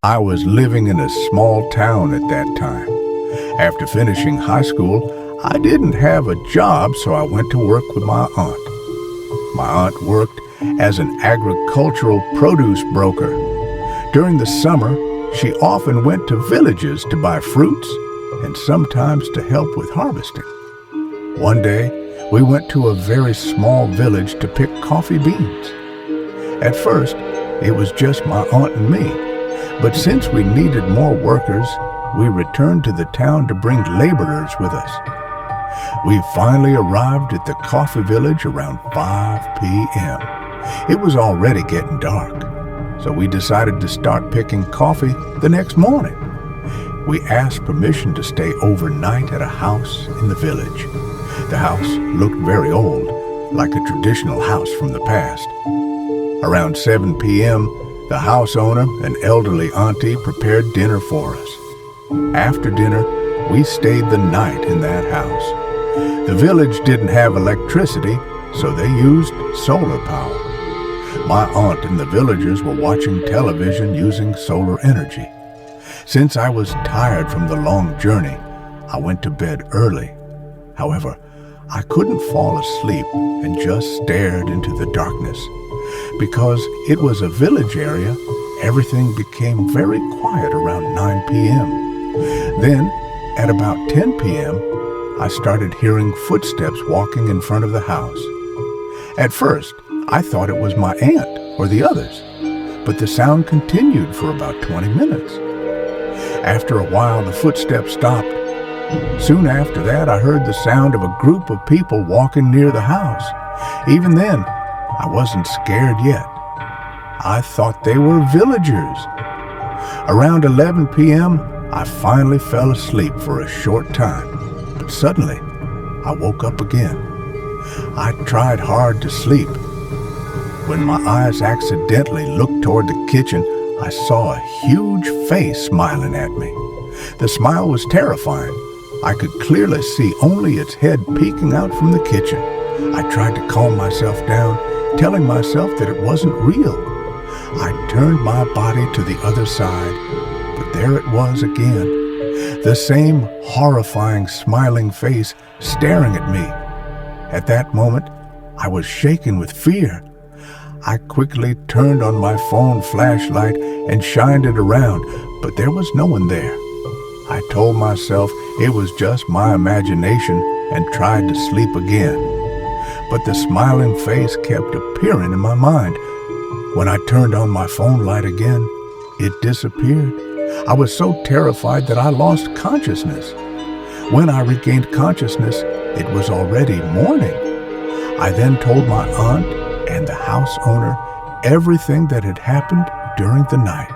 I was living in a small town at that time. After finishing high school, I didn't have a job, so I went to work with my aunt. My aunt worked as an agricultural produce broker. During the summer, she often went to villages to buy fruits and sometimes to help with harvesting. One day, we went to a very small village to pick coffee beans. At first, it was just my aunt and me, but since we needed more workers, we returned to the town to bring laborers with us. We finally arrived at the coffee village around 5 p.m. It was already getting dark, so we decided to start picking coffee the next morning. We asked permission to stay overnight at a house in the village. The house looked very old, like a traditional house from the past. Around 7 p.m., the house owner, an elderly auntie, prepared dinner for us. After dinner, we stayed the night in that house. The village didn't have electricity, so they used solar power. My aunt and the villagers were watching television using solar energy. Since I was tired from the long journey, I went to bed early. However, I couldn't fall asleep and just stared into the darkness. Because it was a village area, everything became very quiet around 9 p.m. Then, at about 10 p.m., I started hearing footsteps walking in front of the house. At first, I thought it was my aunt or the others, but the sound continued for about 20 minutes. After a while, the footsteps stopped. Soon after that, I heard the sound of a group of people walking near the house. Even then, I wasn't scared yet. I thought they were villagers. Around 11 p.m., I finally fell asleep for a short time, but suddenly I woke up again. I tried hard to sleep. When my eyes accidentally looked toward the kitchen, I saw a huge face smiling at me. The smile was terrifying. I could clearly see only its head peeking out from the kitchen. I tried to calm myself down, telling myself that it wasn't real. I turned my body to the other side, but there it was again. The same horrifying, smiling face staring at me. At that moment, I was shaken with fear. I quickly turned on my phone flashlight and shined it around, but there was no one there. I told myself it was just my imagination and tried to sleep again. But the smiling face kept appearing in my mind. When I turned on my phone light again, it disappeared. I was so terrified that I lost consciousness. When I regained consciousness, it was already morning. I then told my aunt and the house owner everything that had happened during the night.